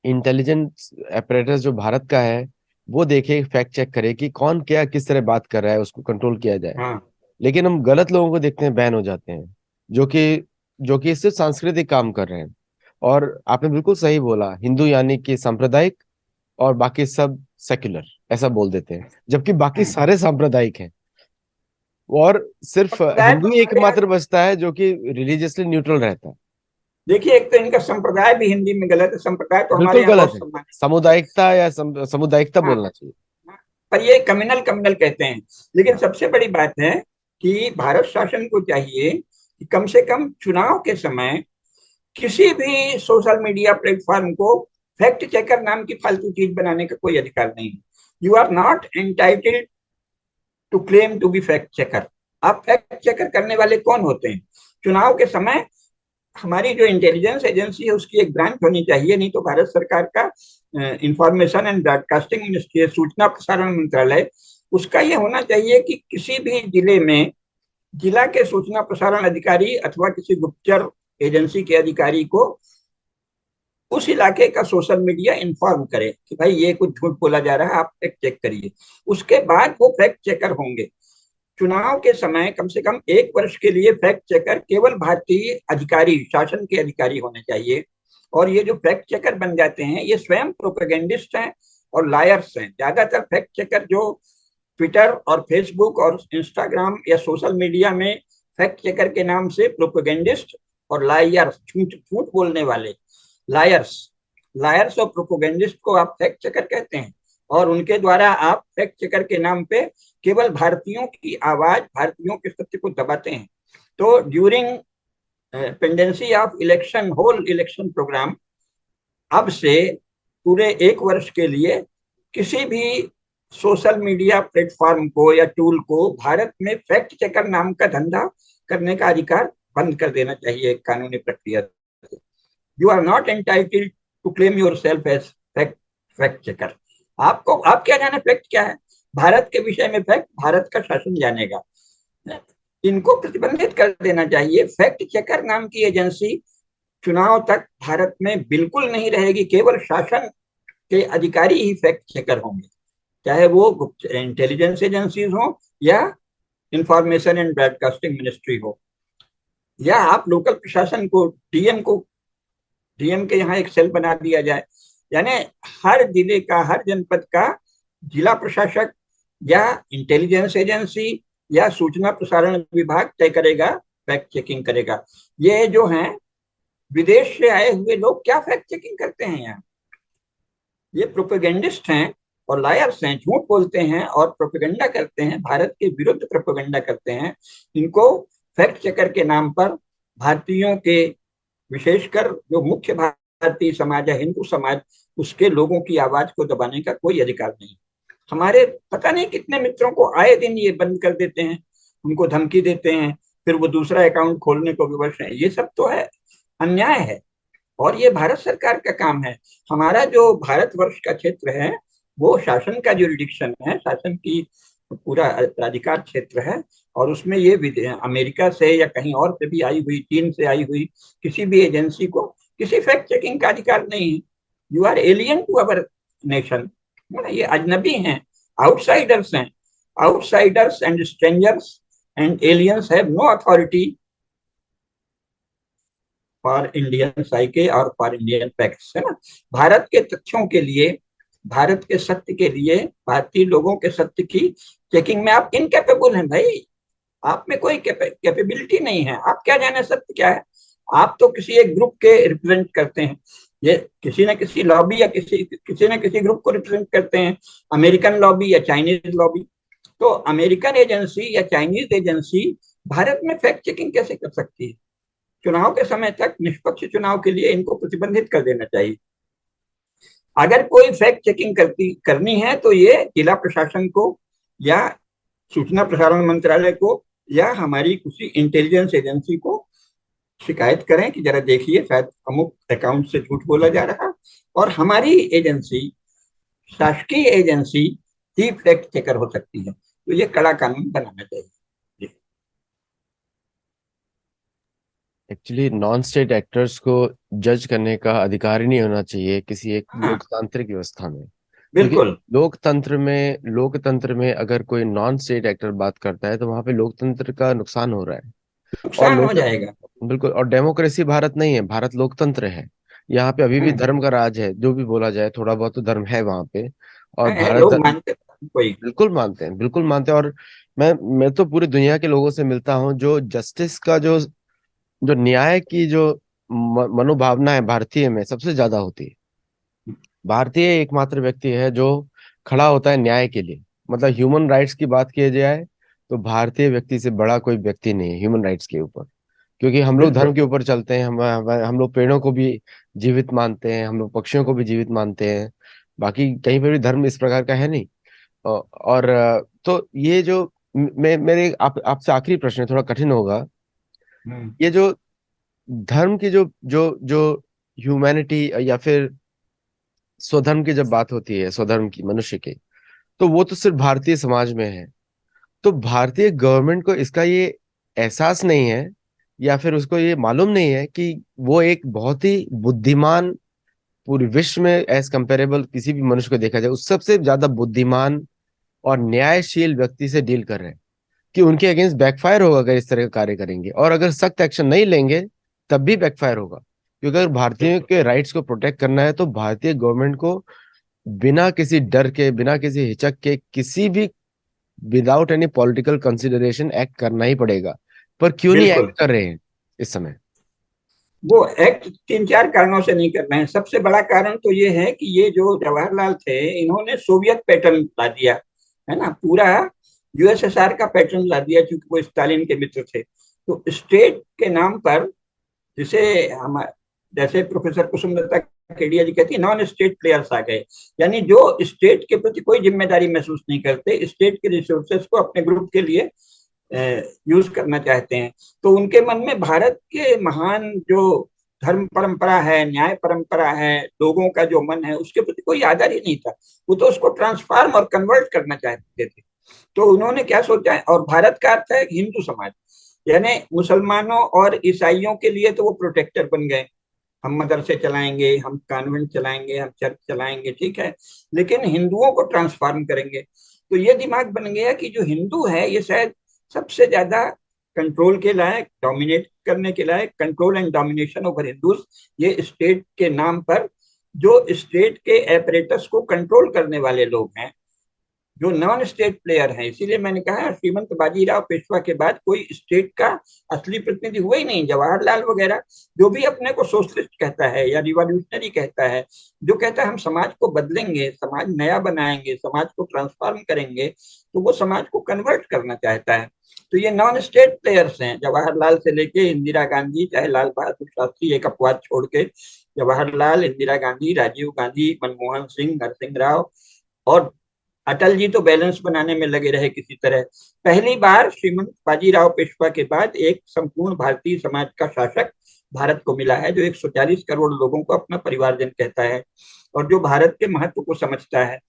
A: इंटेलिजेंस apparatus जो भारत का है वो देखे, फैक्ट चेक करे कि कौन क्या किस तरह बात कर रहा है, उसको कंट्रोल किया जाए।
B: हाँ
A: लेकिन हम गलत लोगों को देखते हैं, बैन हो जाते हैं, जो कि जो कि सिर्फ सांस्कृतिक काम कर रहे हैं। और आपने बिल्कुल सही बोला, हिंदू यानी कि सांप्रदायिक, और बाकी सब सेक्युलर, ऐसा बोल देते हैं, जबकि बाकी
B: हाँ।
A: सारे सांप्रदायिक हैं। और सिर्फ
B: संप्रदाय तो
A: हिंदू ही
B: हमारे यहाँ,
A: एकमात्र बचता है जो कि रिलीजियसली न्यूट्रल रहता है।
B: देखिए, एक तो इनका संप्रदाय भी हिंदी में गलत है, संप्रदाय तो हमारे
A: बिल्कुल
B: यहाँ
A: गलत
B: बहुत
A: है।
B: सम्मानित है।
A: सामुदायिकता या सामुदायिकता
B: हाँ
A: बोलना चाहिए।
B: हाँ, पर ये कम्युनल कम्युनल कहते हैं। लेकिन
A: हाँ।
B: सबसे बड़ी बात है कि भारत शासन को चाहिए कि कम से कम चुनाव के समय किसी भी सोशल मीडिया प्लेटफॉर्म को फैक्ट चेकर नाम की फालतू चीज बनाने का कोई अधिकार नहीं है। You are not entitled to claim to be fact checker. आप फैक्ट चेकर करने वाले कौन होते हैं? चुनाव के समय हमारी जो इंटेलिजेंस एजेंसी है उसकी एक ब्रांच होनी चाहिए, नहीं तो भारत सरकार का इंफॉर्मेशन एंड ब्रॉडकास्टिंग मिनिस्ट्री, सूचना प्रसारण मंत्रालय, उसका ये होना चाहिए कि किसी भी जिले में जिला के सूचना प्रसारण अधिकारी अथवा किसी गुप्तचर एजेंसी के अधिकारी को उस इलाके का सोशल मीडिया इन्फॉर्म करे कि भाई ये कुछ झूठ बोला जा रहा है, आप फैक्ट चेक करिए। उसके बाद वो फैक्ट चेकर होंगे। चुनाव के समय कम से कम 1 वर्ष के लिए फैक्ट चेकर केवल भारतीय अधिकारी, शासन के अधिकारी होने चाहिए। और ये जो फैक्ट चेकर बन जाते हैं ये स्वयं प्रोपेगेंडिस्ट हैं और लायर्स हैं। ज्यादातर फैक्ट चेकर जो ट्विटर और फेसबुक और इंस्टाग्राम या सोशल मीडिया में फैक्ट चेकर के नाम से प्रोपेगेंडिस्ट और लायर्स, झूठ झूठ बोलने वाले लायर्स, लायर्स और प्रोपेगेंडिस्ट को आप फैक्ट चेकर कहते हैं। और उनके द्वारा आप फैक्ट चेकर के नाम पे केवल भारतीयों की आवाज, भारतीयों के सत्य को दबाते हैं। तो during pendency of election, whole election program, अब से पूरे 1 वर्ष के लिए किसी भी सोशल मीडिया प्लेटफॉर्म को या टूल को भारत में फैक्ट चेकर नाम का धंधा करने का अधिकार बंद कर देना चाहिए कानूनी प्रक्रिया से। You are not entitled to claim yourself as fact fact checker. आपको, आप क्या जाने फैक्ट क्या है? भारत के विषय में फैक्ट भारत का शासन जानेगा। इनको प्रतिबंधित कर देना चाहिए। फैक्ट चेकर नाम की एजेंसी चुनाव तक भारत में बिल्कुल नहीं रहेगी। केवल शासन के अधिकारी ही फैक्ट चेकर होंगे, चाहे वो इंटेलिजेंस एजेंसीज हो या इंफॉर्मेशन एंड ब्रॉडकास्टिंग मिनिस्ट्री हो, या आप लोकल प्रशासन को, डीएम के यहाँ एक सेल बना दिया जाए। यानी हर जिले का, हर जनपद का जिला प्रशासक या इंटेलिजेंस एजेंसी या सूचना प्रसारण विभाग तय करेगा, फैक्ट चेकिंग करेगा। ये जो हैं विदेश से आए हुए लोग क्या फैक्ट चेकिंग करते हैं यहाँ? ये प्रोपेगेंडिस्ट हैं और लायर्स हैं, झूठ बोलते हैं और प्रोपेगेंडा करते हैं, भारत के विरुद्ध प्रोपेगेंडा करते हैं। इनको फैक्ट चेकर के नाम पर भारतीयों के, विशेषकर जो मुख्य भारतीय समाज है, हिंदू समाज, उसके लोगों की आवाज को दबाने का कोई अधिकार नहीं। हमारे पता नहीं कितने मित्रों को आए दिन ये बंद कर देते हैं, उनको धमकी देते हैं, फिर वो दूसरा अकाउंट खोलने को विवश है। ये सब तो है, अन्याय है। और ये भारत सरकार का काम है। हमारा जो भारतवर्ष का क्षेत्र है वो शासन का जुरिडिक्शन है, शासन की पूरा अधिकार क्षेत्र है। और उसमें ये अमेरिका से या कहीं और से भी आई हुई, चीन से आई हुई किसी भी एजेंसी को किसी फैक्ट चेकिंग का अधिकार नहीं है। You are alien to our nation. ये अजनबी हैं, आउटसाइडर्स हैं। Outsiders and strangers and aliens have no authority for Indian psyche और फॉर इंडियन फैक्ट्स, है ना। भारत के तथ्यों के लिए, भारत के सत्य के लिए, भारतीय लोगों के सत्य की चेकिंग में आप इनकेपेबल हैं भाई। आप में कोई कैपेबिलिटी नहीं है। आप क्या जाने सत्य क्या है? आप तो किसी एक ग्रुप के रिप्रेजेंट करते हैं। ये किसी न किसी लॉबी या किसी न किसी ग्रुप को रिप्रेजेंट करते हैं, अमेरिकन लॉबी या चाइनीज लॉबी। तो अमेरिकन एजेंसी या चाइनीज एजेंसी भारत में फैक्ट चेकिंग कैसे कर सकती है? चुनाव के समय तक निष्पक्ष चुनाव के लिए इनको प्रतिबंधित कर देना चाहिए। अगर कोई फैक्ट चेकिंग करनी है तो ये जिला प्रशासन को या सूचना प्रसारण मंत्रालय को या हमारी किसी इंटेलिजेंस एजेंसी को शिकायत करें कि जरा देखिए शायद अमुक अकाउंट से झूठ बोला जा रहा है। और हमारी एजेंसी, शासकीय एजेंसी ही फैक्ट चेकर हो सकती है। तो ये कड़ा कानून बनाना चाहिए।
A: एक्चुअली नॉन स्टेट एक्टर्स को जज करने का अधिकार ही नहीं होना चाहिए किसी एक
B: हाँ,
A: लोकतांत्रिक व्यवस्था में। क्योंकि
B: बिल्कुल
A: लोकतंत्र में अगर कोई नॉन स्टेट एक्टर बात करता है तो वहां पे लोकतंत्र का नुकसान हो रहा है। और
B: नुकसान हो जाएगा।
A: बिल्कुल, और डेमोक्रेसी भारत नहीं है, भारत लोकतंत्र है। यहाँ पे अभी भी
B: हम्म,
A: धर्म का राज है, जो भी बोला जाए थोड़ा बहुत तो धर्म है वहां पे। और
B: है,
A: भारत
B: लोग मानते कोई।
A: बिल्कुल मानते हैं, बिल्कुल मानते हैं। और मैं तो पूरी दुनिया के लोगों से मिलता हूँ, जो जस्टिस का जो जो न्याय की जो मनोभावना है भारतीय में सबसे ज्यादा होती है। भारतीय एकमात्र व्यक्ति है जो खड़ा होता है न्याय के लिए। मतलब ह्यूमन राइट्स की बात की जाए तो भारतीय व्यक्ति से बड़ा कोई व्यक्ति नहीं है ह्यूमन राइट्स के ऊपर। क्योंकि हम लोग धर्म
B: बिल्कुल।
A: के ऊपर चलते हैं, हम लोग पेड़ों को भी जीवित मानते हैं, हम लोग पक्षियों को भी जीवित मानते हैं। बाकी कहीं पर भी धर्म इस प्रकार का है नहीं। और तो ये जो मेरे आपसे आखिरी प्रश्न है, थोड़ा कठिन होगा।
B: हम्म,
A: ये जो धर्म की जो जो जो ह्यूमैनिटी या फिर स्वधर्म की जब बात होती है, स्वधर्म की, मनुष्य की, तो वो तो सिर्फ भारतीय समाज में है। तो भारतीय गवर्नमेंट को इसका ये एहसास नहीं है, या फिर उसको ये मालूम नहीं है कि वो एक बहुत ही बुद्धिमान, पूरे विश्व में एज कंपेरेबल किसी भी मनुष्य को देखा जाए उस सबसे ज्यादा बुद्धिमान और न्यायशील व्यक्ति से डील कर रहे हैं, कि उनके अगेंस्ट बैकफायर होगा अगर इस तरह का कार्य करेंगे, और अगर सख्त एक्शन नहीं लेंगे तब भी बैकफायर होगा। क्योंकि अगर भारतीयों
B: बिल्कुल
A: के राइट्स को प्रोटेक्ट करना है तो भारतीय गवर्नमेंट को बिना किसी डर के, बिना किसी हिचक के, किसी भी, without any political consideration act करना ही पड़ेगा। पर क्यों नहीं एक्ट
B: बिल्कुल।
A: कर रहे हैं इस समय?
B: वो एक्ट तीन चार कारणों से नहीं कर रहे हैं। सबसे बड़ा कारण तो ये है कि ये जो जवाहरलाल थे, इन्होंने सोवियत पैटर्न ला दिया, है ना, पूरा यूएसएसआर का पैटर्न ला दिया, क्योंकि वो स्टालिन के मित्र थे। तो स्टेट के नाम पर, जिसे हम, जैसे प्रोफेसर कुसुमलता केडिया जी कहती है, नॉन स्टेट प्लेयर्स आ गए, यानी जो स्टेट के प्रति कोई जिम्मेदारी महसूस नहीं करते, स्टेट के रिसोर्सेस को अपने ग्रुप के लिए यूज करना चाहते हैं। तो उनके मन में भारत के महान जो धर्म परंपरा है, न्याय परंपरा है, लोगों का जो मन है, उसके प्रति कोई आदर ही नहीं था। वो तो उसको ट्रांसफॉर्म और कन्वर्ट करना चाहते थे। तो उन्होंने क्या सोचा है, और भारत का अर्थ है हिंदू समाज, यानी मुसलमानों और ईसाइयों के लिए तो वो प्रोटेक्टर बन गए। हम मदरसे चलाएंगे, हम कॉन्वेंट चलाएंगे, हम चर्च चलाएंगे, ठीक है, लेकिन हिंदुओं को ट्रांसफॉर्म करेंगे। तो ये दिमाग बन गया कि जो हिंदू है ये शायद सबसे ज्यादा कंट्रोल के लायक, डोमिनेट करने के लायक, control and domination over Hindus, ये स्टेट के नाम पर, जो स्टेट के एपरेटस को कंट्रोल करने वाले लोग हैं, जो नॉन स्टेट प्लेयर हैं। इसीलिए मैंने कहा श्रीमंत बाजीराव पेशवा के बाद कोई स्टेट का असली प्रतिनिधि हुआ ही नहीं। जवाहरलाल वगैरह, जो भी अपने को सोशलिस्ट कहता है या रिवॉल्यूशनरी कहता है, जो कहता है हम समाज को बदलेंगे, समाज नया बनाएंगे, समाज को ट्रांसफॉर्म करेंगे, तो वो समाज को कन्वर्ट करना चाहता है। तो ये नॉन स्टेट प्लेयर्स हैं, जवाहरलाल से लेके इंदिरा गांधी, चाहे लाल बहादुर शास्त्री, एक अपवाद छोड़ के, जवाहरलाल, इंदिरा गांधी, राजीव गांधी, मनमोहन सिंह, नरसिंह राव, और अटल जी तो बैलेंस बनाने में लगे रहे किसी तरह। पहली बार श्रीमंत बाजीराव पेशवा के बाद एक संपूर्ण भारतीय समाज का शासक भारत को मिला है, जो 140 करोड़ लोगों को अपना परिवारजन कहता है, और जो भारत के महत्व को समझता है।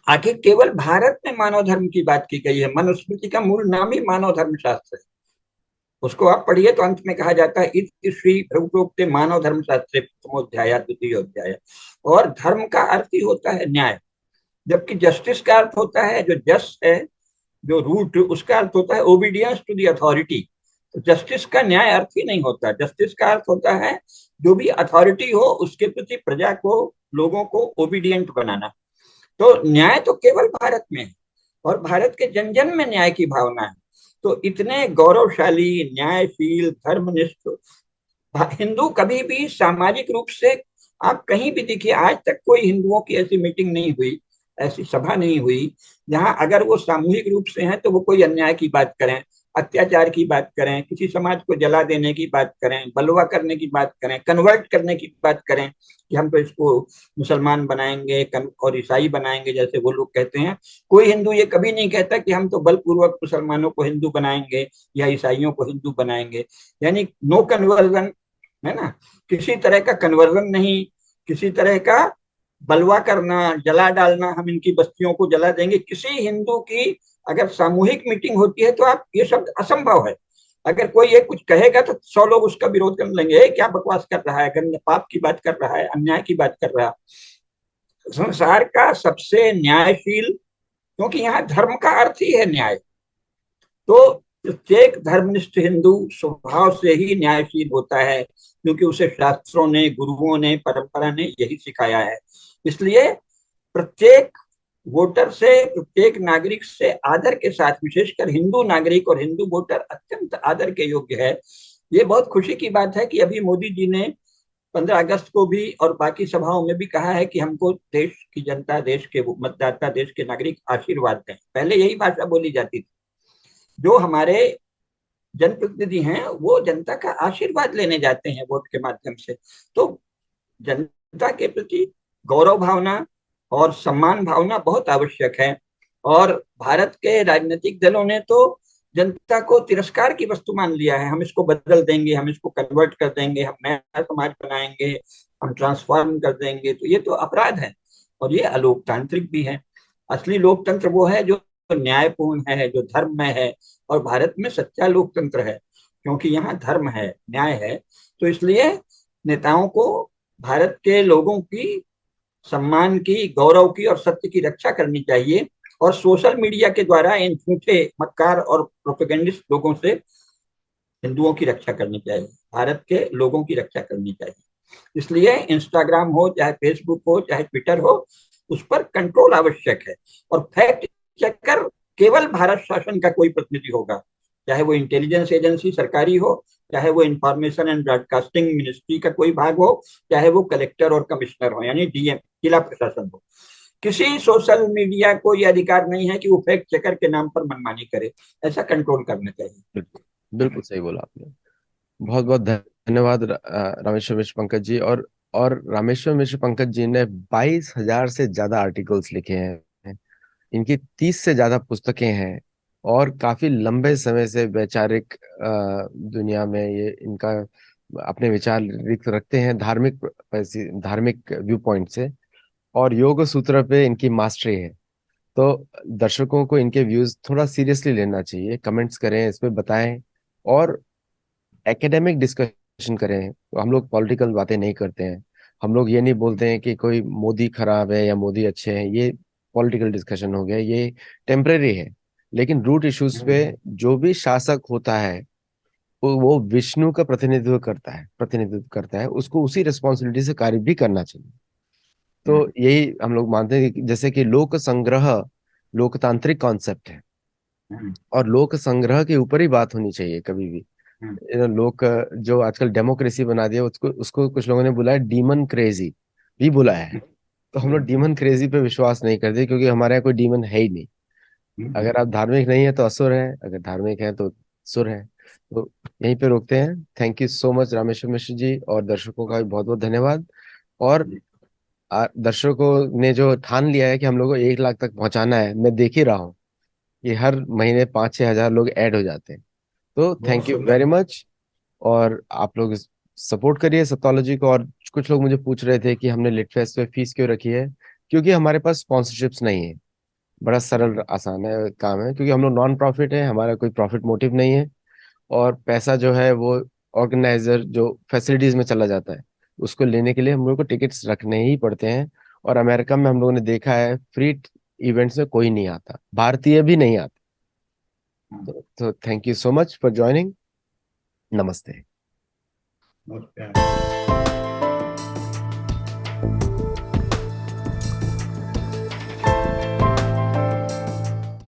B: आखिर केवल भारत में मानव धर्म की बात की गई है। मनुस्मृति का मूल नाम ही मानव धर्म शास्त्र है। उसको आप पढ़िए तो अंत में कहा जाता है, इति श्री भगवतोक्ते मानव धर्म शास्त्रे प्रथमोध्याय द्वितीय अध्याय। और धर्म का अर्थ ही होता है न्याय, जबकि जस्टिस का अर्थ होता है, जो जस्ट है, जो रूट, उसका अर्थ होता है ओबीडियंस टू द अथॉरिटी। तो जस्टिस का न्याय अर्थ ही नहीं होता। जस्टिस का अर्थ होता है जो भी अथॉरिटी हो उसके प्रति प्रजा को, लोगों को ओबीडियंट बनाना। तो न्याय तो केवल भारत में है, और भारत के जन जन में न्याय की भावना है। तो इतने गौरवशाली, न्यायशील, धर्मनिष्ठ हिंदू कभी भी सामाजिक रूप से, आप कहीं भी देखिए, आज तक कोई हिंदुओं की ऐसी मीटिंग नहीं हुई, ऐसी सभा नहीं हुई, जहां अगर वो सामूहिक रूप से हैं तो वो कोई अन्याय की बात करें, अत्याचार की बात करें, किसी समाज को जला देने की बात करें, बलवा करने की बात करें, कन्वर्ट करने की बात करें, कि हम तो इसको मुसलमान बनाएंगे और ईसाई बनाएंगे, जैसे वो लोग कहते हैं। कोई हिंदू ये कभी नहीं कहता कि हम तो बलपूर्वक मुसलमानों को हिंदू बनाएंगे या ईसाइयों को हिंदू बनाएंगे। यानी नो कन्वर्जन, है ना, किसी तरह का कन्वर्जन नहीं, किसी तरह का बलवा करना, जला डालना, हम इनकी बस्तियों को जला देंगे, किसी हिंदू की अगर सामूहिक मीटिंग होती है तो आप, ये शब्द असंभव है। अगर कोई ये कुछ कहेगा तो 100 लोग उसका विरोध करने लगेंगे, क्या बकवास कर रहा है, गंद पाप की बात कर रहा है, अन्याय की बात कर रहा है। संसार का सबसे न्यायशील, क्योंकि यहाँ धर्म का अर्थ ही है न्याय, तो प्रत्येक धर्मनिष्ठ हिंदू स्वभाव से ही न्यायशील होता है, क्योंकि उसे शास्त्रों ने, गुरुओं ने, परंपरा ने यही सिखाया है। इसलिए प्रत्येक वोटर से, प्रत्येक नागरिक से आदर के साथ, विशेषकर हिंदू नागरिक और हिंदू वोटर अत्यंत आदर के योग्य है। ये बहुत खुशी की बात है कि अभी मोदी जी ने 15 अगस्त को भी और बाकी सभाओं में भी कहा है कि हमको देश की जनता, देश के मतदाता, देश के नागरिक आशीर्वाद दें। पहले यही भाषा बोली जाती थी। जो हमारे जनप्रतिनिधि हैं वो जनता का आशीर्वाद लेने जाते हैं वोट के माध्यम से। तो जनता के प्रति गौरव भावना और सम्मान भावना बहुत आवश्यक है। और भारत के राजनीतिक दलों ने तो जनता को तिरस्कार की वस्तु मान लिया है। हम इसको बदल देंगे, हम इसको कन्वर्ट कर देंगे, हम नया समाज बनाएंगे, हम ट्रांसफॉर्म कर देंगे, तो ये तो अपराध है और ये अलोकतांत्रिक भी है। असली लोकतंत्र वो है जो न्यायपूर्ण है, जो धर्म में है, और भारत में सच्चा लोकतंत्र है क्योंकि यहाँ धर्म है, न्याय है। तो इसलिए नेताओं को भारत के लोगों की सम्मान की, गौरव की और सत्य की रक्षा करनी चाहिए, और सोशल मीडिया के द्वारा इन झूठे, मक्कार और प्रोपेगेंडिस्ट लोगों से हिंदुओं की रक्षा करनी चाहिए, भारत के लोगों की रक्षा करनी चाहिए। इसलिए इंस्टाग्राम हो, चाहे फेसबुक हो, चाहे ट्विटर हो, उस पर कंट्रोल आवश्यक है। और फैक्ट चेकर केवल भारत शासन का कोई प्रतिनिधि होगा, चाहे वो इंटेलिजेंस एजेंसी सरकारी हो, चाहे वो इंफॉर्मेशन एंड ब्रॉडकास्टिंग मिनिस्ट्री का कोई भाग हो, चाहे वो कलेक्टर और कमिश्नर हो, यानी डीएम, जिला प्रशासन हो। किसी सोशल मीडिया को यह अधिकार नहीं है कि वो फैक्ट चेकर के नाम पर मनमानी करे। ऐसा कंट्रोल करना चाहिए।
A: बिल्कुल, बिल्कुल सही बोला आपने। बहुत बहुत धन्यवाद रामेश्वर मिश्र पंकज जी। और रामेश्वर मिश्र पंकज जी ने 22,000 से ज्यादा आर्टिकल्स लिखे हैं, इनकी 30 से ज्यादा पुस्तकें हैं, और काफी लंबे समय से वैचारिक दुनिया में ये इनका अपने विचार रखते हैं, धार्मिक व्यू पॉइंट से। और योग सूत्र पे इनकी मास्टरी है। तो दर्शकों को इनके व्यूज थोड़ा सीरियसली लेना चाहिए, कमेंट्स करें, इस पे बताएं, और एकेडमिक डिस्कशन करें। तो हम लोग पॉलिटिकल बातें नहीं करते हैं, हम लोग ये नहीं बोलते हैं कि कोई मोदी खराब है या मोदी अच्छे हैं, ये पॉलिटिकल डिस्कशन हो गया, ये टेम्परेरी है। लेकिन रूट इश्यूज पे जो भी शासक होता है वो विष्णु का प्रतिनिधित्व करता है, उसको उसी रिस्पॉन्सिबिलिटी से कार्य भी करना चाहिए। तो यही हम लोग मानते हैं कि जैसे कि लोक संग्रह लोकतांत्रिक कॉन्सेप्ट है, और लोक संग्रह के ऊपर ही बात होनी चाहिए कभी भी। लोग जो आजकल डेमोक्रेसी बना दिया, उसको उसको कुछ लोगों ने बुला है डीमन क्रेजी भी बुला है। तो हम लोग डीमन क्रेजी पे विश्वास नहीं करते, क्योंकि हमारे यहाँ कोई डीमन है ही नहीं। अगर आप धार्मिक नहीं है तो असुर है, अगर धार्मिक है तो सुर है। तो यहीं पे रोकते हैं। Thank you so much Rameshwar Mishra ji, और दर्शकों का भी बहुत बहुत धन्यवाद। और दर्शकों ने जो ठान लिया है कि हम लोग को 1 लाख तक पहुंचाना है, मैं देख ही रहा हूँ कि हर महीने 5-6 हजार लोग ऐड हो जाते हैं। तो
B: बहुत
A: थैंक यू
B: सुंदर।
A: Very much. और आप लोग सपोर्ट करिए सत्तोलॉजी को। और कुछ लोग मुझे पूछ रहे थे कि हमने लिटफेस्ट पे फीस क्यों रखी है। क्योंकि हमारे पास स्पॉन्सरशिप्स नहीं है। बड़ा सरल आसान है काम है, क्योंकि हम लोग नॉन प्रॉफिट है, हमारा कोई प्रॉफिट मोटिव नहीं है। और पैसा जो है वो ऑर्गेनाइजर जो फैसिलिटीज में चला जाता है, उसको लेने के लिए हम लोग को टिकट्स रखने ही पड़ते हैं। और अमेरिका में हम लोगों ने देखा है फ्री इवेंट्स में कोई नहीं आता, भारतीय भी नहीं आता। तो thank you so much for joining. नमस्ते।
B: नमस्कार।